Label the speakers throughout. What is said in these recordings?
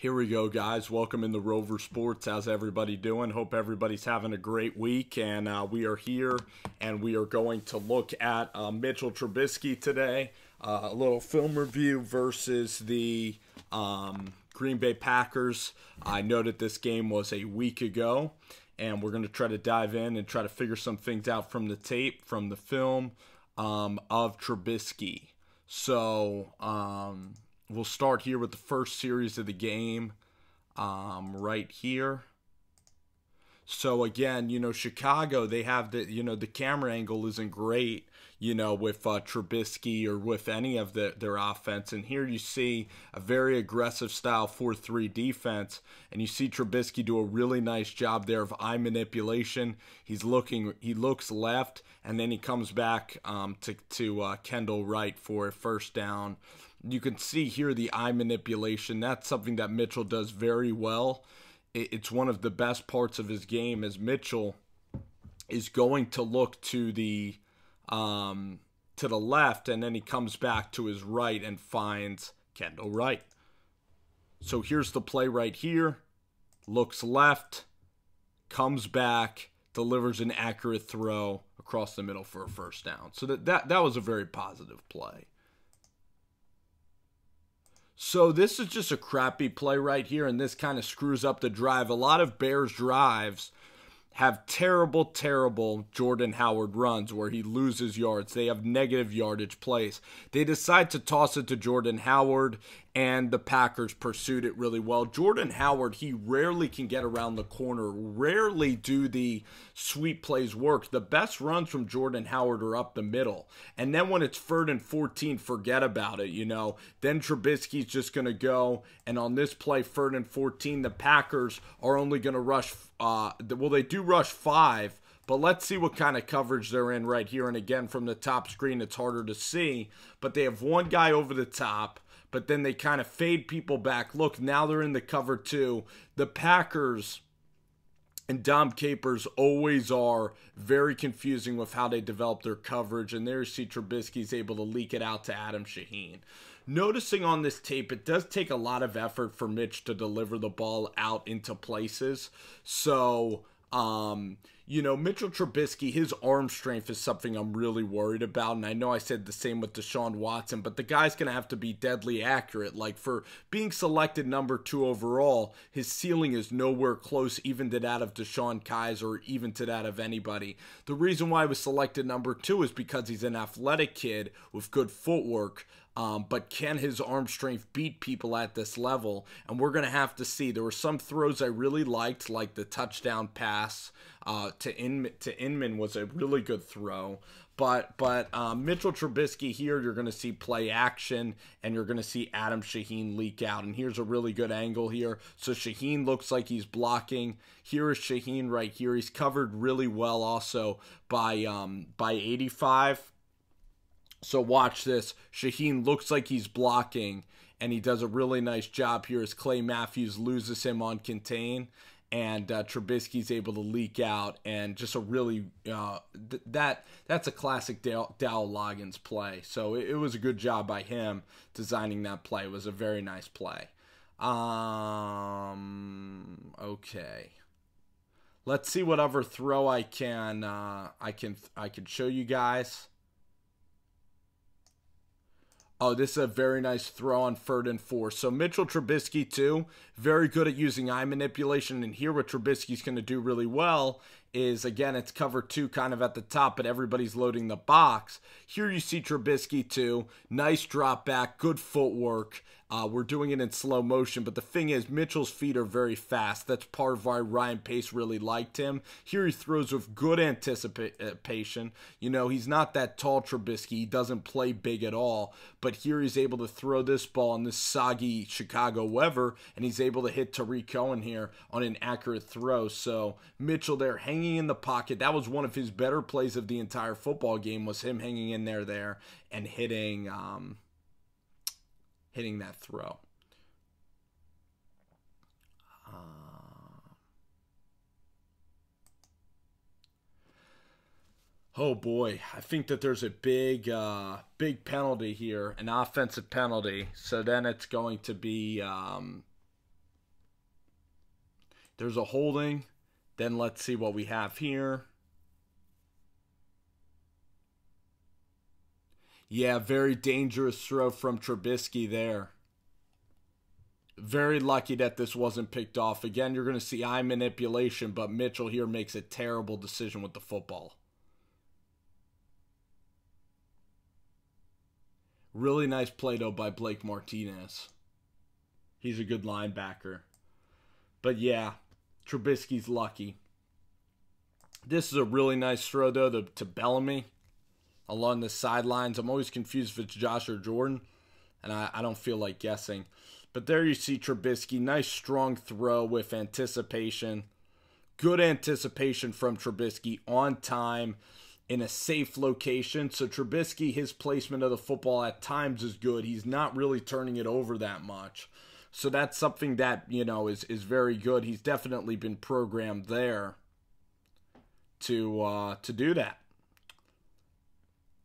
Speaker 1: Here we go, guys. Welcome into Rover Sports. How's everybody doing? Hope everybody's having a great week. And we are here, and we are going to look at Mitchell Trubisky today. A little film review versus the Green Bay Packers. I know that this game was a week ago, and we're going to try to dive in and try to figure some things out from the tape, from the film of Trubisky. So, we'll start here with the first series of the game right here. So again, Chicago, they have the camera angle isn't great, with Trubisky or with any of their offense. And here you see a very aggressive style 4-3 defense. And you see Trubisky do a really nice job there of eye manipulation. He looks left, and then he comes back to Kendall Wright for a first down. You can see here the eye manipulation. That's something that Mitchell does very well. It's one of the best parts of his game, as Mitchell is going to look to the left, and then he comes back to his right and finds Kendall Wright. So here's the play right here. Looks left, comes back, delivers an accurate throw across the middle for a first down. So that was a very positive play. So this is just a crappy play right here, and this kind of screws up the drive. A lot of Bears drives have terrible, terrible Jordan Howard runs where he loses yards. They have negative yardage plays. They decide to toss it to Jordan Howard, and the Packers pursued it really well. Jordan Howard, he rarely can get around the corner, rarely do the sweep plays work. The best runs from Jordan Howard are up the middle. And then when it's 3rd and 14, forget about it, Then Trubisky's just going to go, and on this play, 3rd and 14, the Packers are only going to rush, they do rush 5, but let's see what kind of coverage they're in right here. And again, from the top screen, it's harder to see, but they have one guy over the top, but then they kind of fade people back. Look, now they're in the cover 2. The Packers and Dom Capers always are very confusing with how they develop their coverage, and there you see Trubisky's able to leak it out to Adam Shaheen. Noticing on this tape, it does take a lot of effort for Mitch to deliver the ball out into places. So, Mitchell Trubisky, his arm strength is something I'm really worried about. And I know I said the same with Deshaun Watson, but the guy's going to have to be deadly accurate. Like, for being selected number 2 overall, his ceiling is nowhere close even to that of Deshaun Kaiser or even to that of anybody. The reason why he was selected number 2 is because he's an athletic kid with good footwork. But can his arm strength beat people at this level? And we're going to have to see. There were some throws I really liked, like the touchdown pass to Inman was a really good throw. But Mitchell Trubisky here, you're going to see play action, and you're going to see Adam Shaheen leak out. And here's a really good angle here. So Shaheen looks like he's blocking. Here is Shaheen right here. He's covered really well also by 85. So watch this. Shaheen looks like he's blocking, and he does a really nice job here as Clay Matthews loses him on contain, and Trubisky's able to leak out, and just a really that's a classic Dowell Loggains play. So it was a good job by him designing that play. It was a very nice play. Okay. Let's see what other throw I can show you guys. Oh, this is a very nice throw on 3rd and 4. So Mitchell Trubisky, too, very good at using eye manipulation. And here what Trubisky's going to do really well is, again, it's cover 2 kind of at the top, but everybody's loading the box. Here you see Trubisky, too. Nice drop back, good footwork. We're doing it in slow motion, but the thing is, Mitchell's feet are very fast. That's part of why Ryan Pace really liked him. Here he throws with good anticipation. He's not that tall, Trubisky. He doesn't play big at all, but here he's able to throw this ball in this soggy Chicago weather, and he's able to hit Tariq Cohen here on an accurate throw. So Mitchell there hanging in the pocket. That was one of his better plays of the entire football game, was him hanging in there and hitting that throw. Oh boy, I think that there's a big penalty here, an offensive penalty. So then it's going to be There's a holding. Then let's see what we have here. Yeah, very dangerous throw from Trubisky there. Very lucky that this wasn't picked off. Again, you're going to see eye manipulation, but Mitchell here makes a terrible decision with the football. Really nice play, though, by Blake Martinez. He's a good linebacker. But yeah, Trubisky's lucky. This is a really nice throw, though, to Bellamy along the sidelines. I'm always confused if it's Josh or Jordan, and I don't feel like guessing. But there you see Trubisky. Nice, strong throw with anticipation. Good anticipation from Trubisky on time in a safe location. So Trubisky, his placement of the football at times is good. He's not really turning it over that much. So that's something that, is very good. He's definitely been programmed there to do that.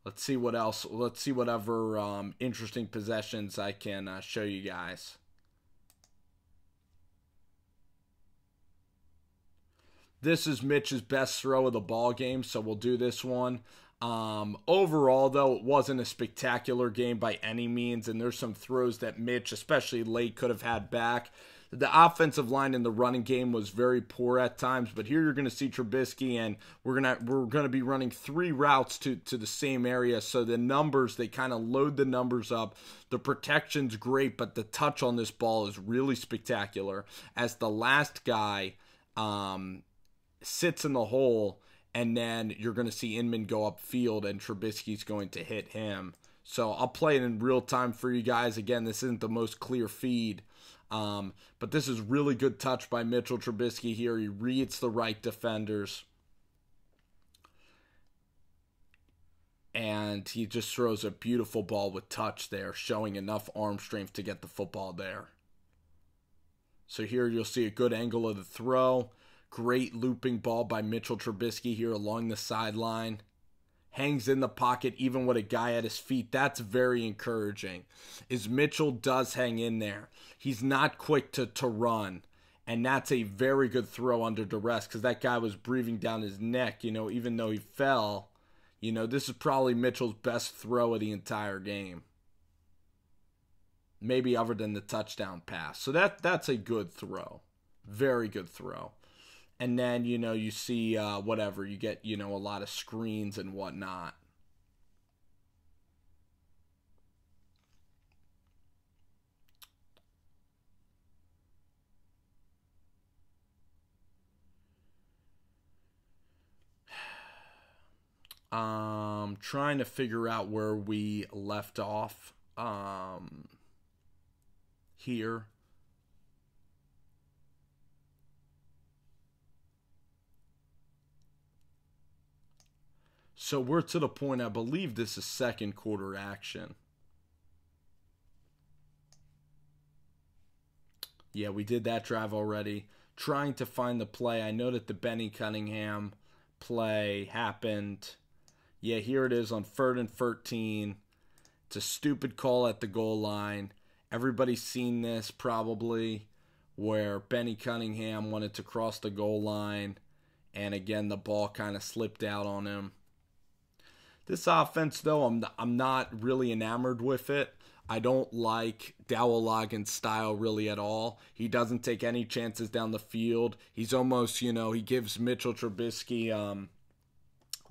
Speaker 1: Let's see what else. Let's see whatever interesting possessions I can show you guys. This is Mitch's best throw of the ball game, so we'll do this one. Overall, though, it wasn't a spectacular game by any means, and there's some throws that Mitch, especially late, could have had back. The offensive line in the running game was very poor at times, but here you're going to see Trubisky, and we're going to be running 3 routes to the same area. So the numbers, they kind of load the numbers up. The protection's great, but the touch on this ball is really spectacular. As the last guy sits in the hole, and then you're going to see Inman go upfield, and Trubisky's going to hit him. So I'll play it in real time for you guys. Again, this isn't the most clear feed. But this is really good touch by Mitchell Trubisky here. He reads the right defenders. And he just throws a beautiful ball with touch there, showing enough arm strength to get the football there. So here you'll see a good angle of the throw. Great looping ball by Mitchell Trubisky here along the sideline. Hangs in the pocket even with a guy at his feet. That's very encouraging. Is Mitchell does hang in there. He's not quick to run. And that's a very good throw under duress because that guy was breathing down his neck, even though he fell. This is probably Mitchell's best throw of the entire game. Maybe other than the touchdown pass. So that's a good throw. Very good throw. And then, you see whatever. You get, a lot of screens and whatnot. Trying to figure out where we left off here. So we're to the point, I believe this is second quarter action. Yeah, we did that drive already. Trying to find the play. I know that the Benny Cunningham play happened. Yeah, here it is on 3rd and 13. It's a stupid call at the goal line. Everybody's seen this probably, where Benny Cunningham wanted to cross the goal line. And again, the ball kind of slipped out on him. This offense, though, I'm not really enamored with it. I don't like Dowell Loggains' style really at all. He doesn't take any chances down the field. He's almost, he gives Mitchell Trubisky,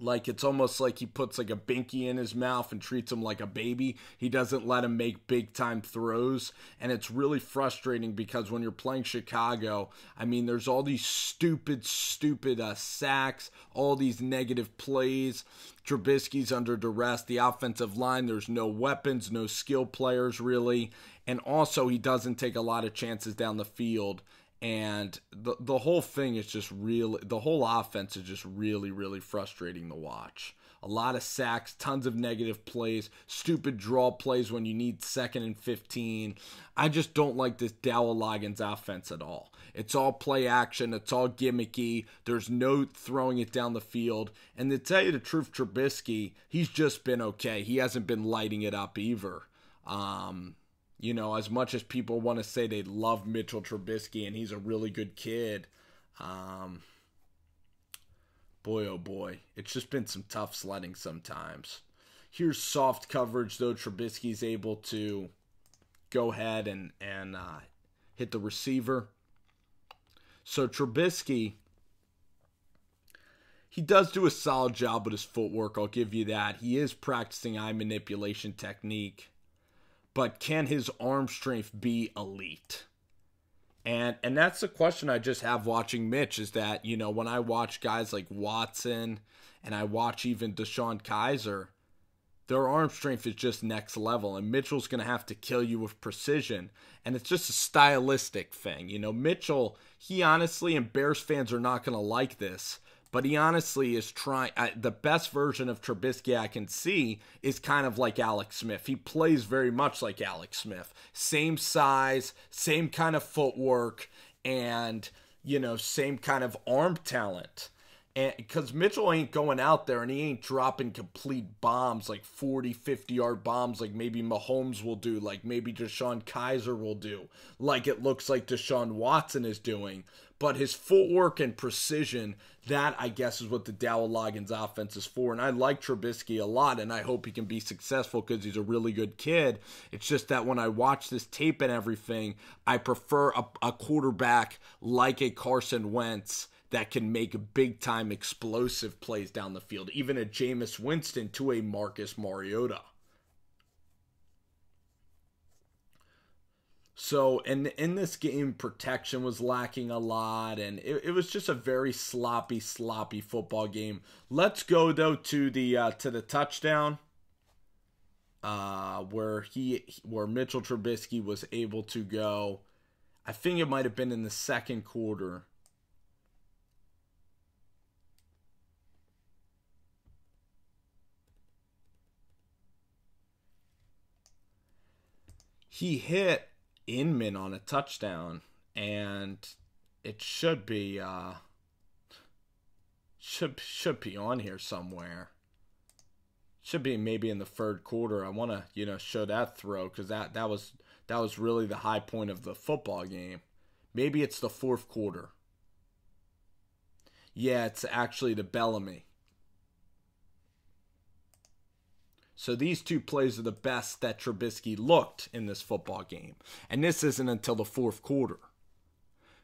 Speaker 1: it's almost like he puts like a binky in his mouth and treats him like a baby. He doesn't let him make big time throws. And it's really frustrating because when you're playing Chicago, there's all these stupid sacks, all these negative plays. Trubisky's under duress. The offensive line, there's no weapons, no skill players really. And also he doesn't take a lot of chances down the field. And the whole thing is just really, the whole offense is just really, really frustrating to watch. A lot of sacks, tons of negative plays, stupid draw plays when you need 2nd and 15. I just don't like this Dowell Loggains offense at all. It's all play action. It's all gimmicky. There's no throwing it down the field. And to tell you the truth, Trubisky, he's just been okay. He hasn't been lighting it up either. As much as people want to say they love Mitchell Trubisky and he's a really good kid, Boy, oh boy. It's just been some tough sledding sometimes. Here's soft coverage, though. Trubisky's able to go ahead and hit the receiver. So Trubisky, he does do a solid job with his footwork, I'll give you that. He is practicing eye manipulation technique. But can his arm strength be elite? And that's the question I just have watching Mitch, is that, you know, when I watch guys like Watson and I watch even DeShone Kizer, their arm strength is just next level, and Mitchell's going to have to kill you with precision. And it's just a stylistic thing. You know, Mitchell, he honestly, and Bears fans are not going to like this, but he honestly is trying. The best version of Trubisky I can see is kind of like Alex Smith. He plays very much like Alex Smith. Same size, same kind of footwork, and, you know, same kind of arm talent. And because Mitchell ain't going out there and he ain't dropping complete bombs, like 40, 50-yard bombs like maybe Mahomes will do, like maybe DeShone Kizer will do, like it looks like Deshaun Watson is doing. But his footwork and precision, that I guess is what the Dowell Loggains offense is for. And I like Trubisky a lot, and I hope he can be successful because he's a really good kid. It's just that when I watch this tape and everything, I prefer a quarterback like a Carson Wentz that can make big-time explosive plays down the field, even a Jameis Winston to a Marcus Mariota. So, and in this game, protection was lacking a lot, and it was just a very sloppy football game. Let's go, though, to the touchdown, where Mitchell Trubisky was able to go. I think it might have been in the second quarter. He hit Inman on a touchdown, and it should be should be on here somewhere. Should be maybe in the third quarter. I want to, you know, show that throw because that was really the high point of the football game. Maybe it's the fourth quarter. Yeah, it's actually to Bellamy. So these two plays are the best that Trubisky looked in this football game. And this isn't until the fourth quarter.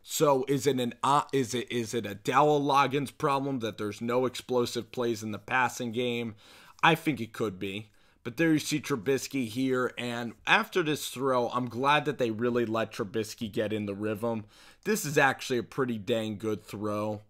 Speaker 1: So is it a Dowell Loggains problem that there's no explosive plays in the passing game? I think it could be. But there you see Trubisky here, and after this throw, I'm glad that they really let Trubisky get in the rhythm. This is actually a pretty dang good throw.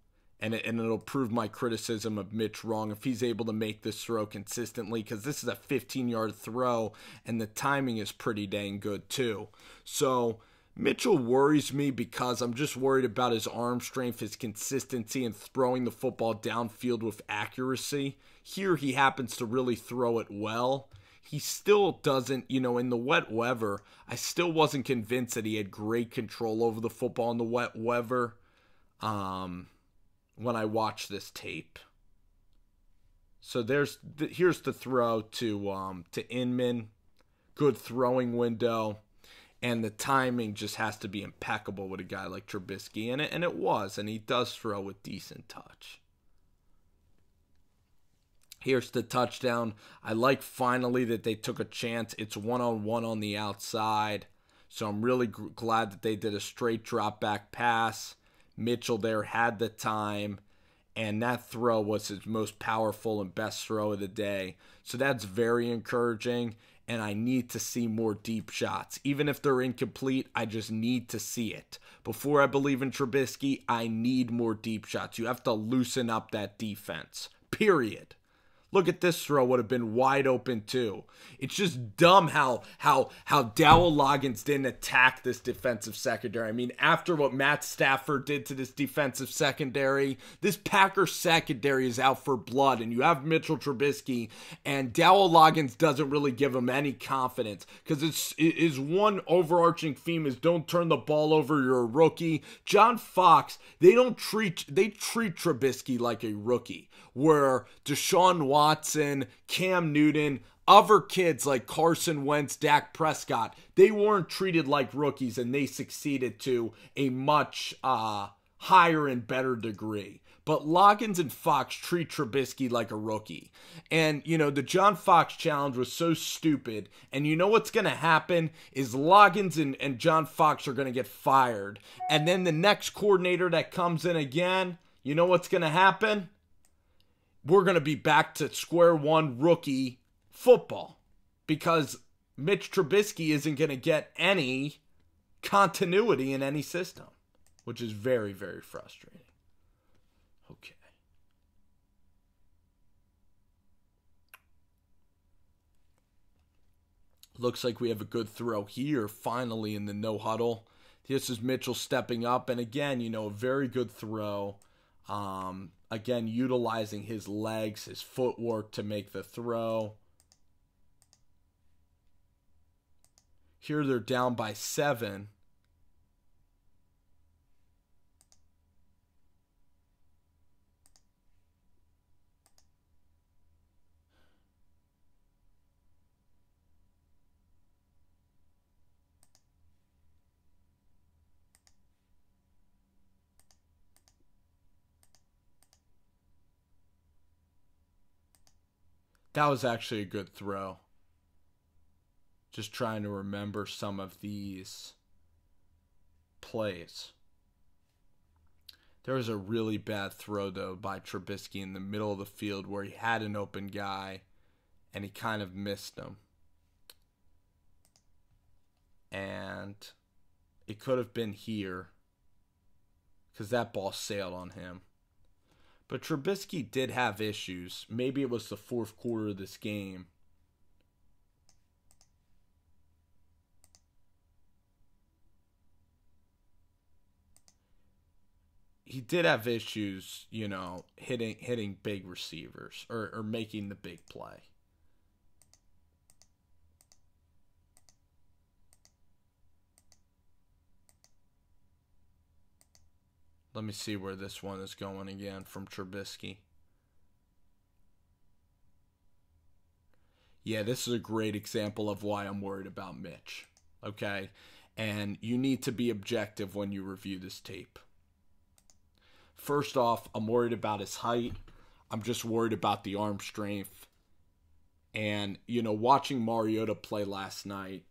Speaker 1: And it'll prove my criticism of Mitch wrong if he's able to make this throw consistently, because this is a 15-yard throw, and the timing is pretty dang good too. So Mitchell worries me because I'm just worried about his arm strength, his consistency, and throwing the football downfield with accuracy. Here he happens to really throw it well. He still doesn't, you know, in the wet weather, I still wasn't convinced that he had great control over the football in the wet weather. When I watch this tape. So here's the throw to Inman. Good throwing window. And the timing just has to be impeccable with a guy like Trubisky. And it was. And he does throw with decent touch. Here's the touchdown. I like finally that they took a chance. It's one-on-one on the outside. So I'm really glad that they did a straight drop back pass. Mitchell there had the time, and that throw was his most powerful and best throw of the day. So that's very encouraging, and I need to see more deep shots. Even if they're incomplete, I just need to see it. Before I believe in Trubisky, I need more deep shots. You have to loosen up that defense, period. Look at this throw, would have been wide open too. It's just dumb how Dowell Loggains didn't attack this defensive secondary. I mean, after what Matt Stafford did to this defensive secondary, this Packers secondary is out for blood, and you have Mitchell Trubisky, and Dowell Loggains doesn't really give him any confidence because it's one overarching theme is don't turn the ball over, you're a rookie. John Fox, they treat Trubisky like a rookie, where Deshaun Watson, Cam Newton, other kids like Carson Wentz, Dak Prescott, they weren't treated like rookies, and they succeeded to a much higher and better degree. But Loggains and Fox treat Trubisky like a rookie. And, the John Fox challenge was so stupid. And you know what's going to happen is Loggains and John Fox are going to get fired. And then the next coordinator that comes in again, you know what's going to happen? We're going to be back to square one rookie football. Because Mitch Trubisky isn't going to get any continuity in any system, which is very, very frustrating. Okay. Looks like we have a good throw here, finally, in the no huddle. This is Mitchell stepping up, and again, a very good throw. Again, utilizing his legs, his footwork to make the throw. Here they're down by 7. That was actually a good throw. Just trying to remember some of these plays. There was a really bad throw, though, by Trubisky in the middle of the field where he had an open guy and he kind of missed him. And it could have been here because that ball sailed on him. But Trubisky did have issues. Maybe it was the fourth quarter of this game. He did have issues, hitting big receivers or making the big play. Let me see where this one is going again from Trubisky. Yeah, this is a great example of why I'm worried about Mitch. Okay? And you need to be objective when you review this tape. First off, I'm worried about his height. I'm just worried about the arm strength. And, watching Mariota play last night,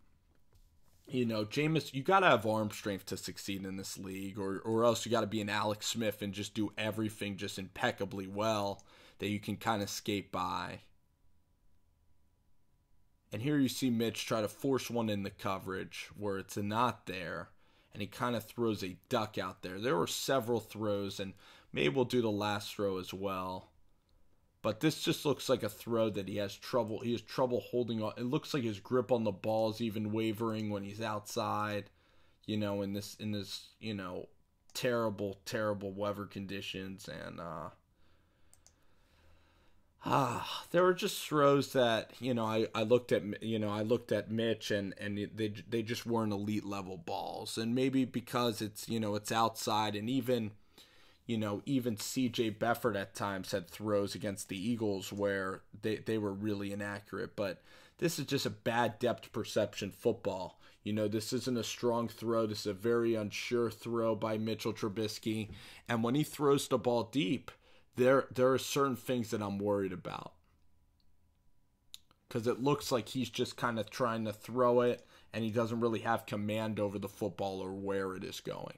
Speaker 1: Jameis, you got to have arm strength to succeed in this league, or else you got to be an Alex Smith and just do everything just impeccably well that you can kind of skate by. And here you see Mitch try to force one in the coverage where it's not there, and he kind of throws a duck out there. There were several throws, and maybe we'll do the last throw as well. But this just looks like a throw that he has trouble. He has trouble holding on. It looks like his grip on the ball is even wavering when he's outside. In this terrible, terrible weather conditions, and there were just throws that I looked at Mitch and they just weren't elite level balls, and maybe because it's outside, and even C.J. Beathard at times had throws against the Eagles where they were really inaccurate. But this is just a bad depth perception football. This isn't a strong throw. This is a very unsure throw by Mitchell Trubisky. And when he throws the ball deep, there are certain things that I'm worried about. Because it looks like he's just kind of trying to throw it, and he doesn't really have command over the football or where it is going.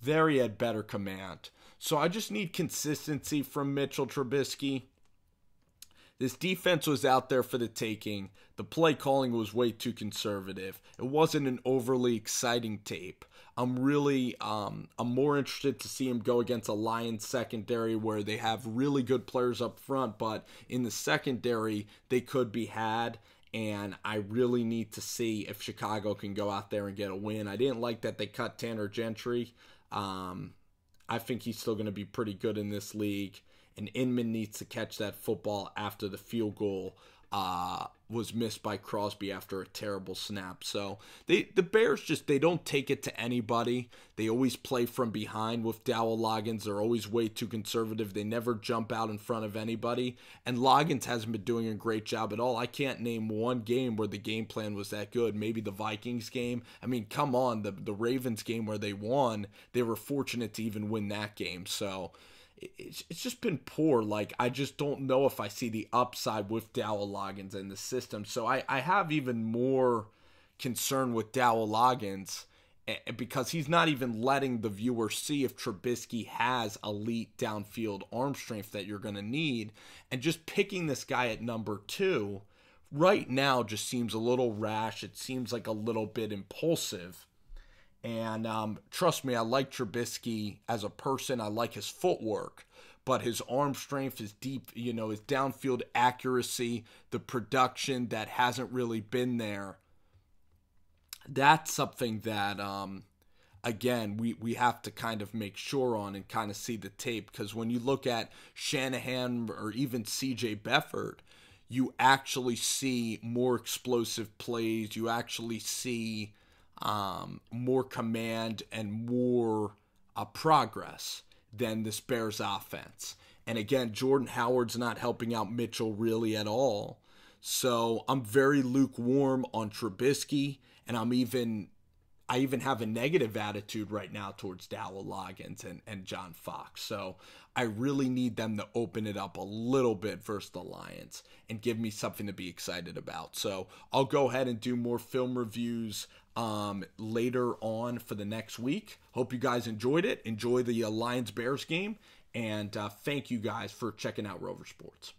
Speaker 1: There he had better command. So I just need consistency from Mitchell Trubisky. This defense was out there for the taking. The play calling was way too conservative. It wasn't an overly exciting tape. I'm more interested to see him go against a Lions secondary where they have really good players up front, but in the secondary they could be had. And I really need to see if Chicago can go out there and get a win. I didn't like that they cut Tanner Gentry. I think he's still going to be pretty good in this league. And Inman needs to catch that football after the field goal was missed by Crosby after a terrible snap. So the Bears they don't take it to anybody. They always play from behind with Dowell Loggains. They're always way too conservative. They never jump out in front of anybody. And Loggains hasn't been doing a great job at all. I can't name one game where the game plan was that good. Maybe the Vikings game. I mean, come on, the Ravens game where they won, they were fortunate to even win that game. So it's just been poor. Like, I just don't know if I see the upside with Dowell Loggains in the system. So I have even more concern with Dowell Loggains because he's not even letting the viewer see if Trubisky has elite downfield arm strength that you're going to need. And just picking this guy at number 2 right now just seems a little rash. It seems like a little bit impulsive. And trust me, I like Trubisky as a person. I like his footwork. But his arm strength, his deep, his downfield accuracy, the production that hasn't really been there, that's something that, again, we have to kind of make sure on and kind of see the tape. Because when you look at Shanahan or even C.J. Beathard, you actually see more explosive plays. You actually see more command and more progress than this Bears offense. And again, Jordan Howard's not helping out Mitchell really at all. So I'm very lukewarm on Trubisky, and I even have a negative attitude right now towards Dowell Loggains and John Fox. So I really need them to open it up a little bit versus the Lions and give me something to be excited about. So I'll go ahead and do more film reviews later on for the next week. Hope you guys enjoyed it. Enjoy the Lions-Bears game. And thank you guys for checking out Rover Sports.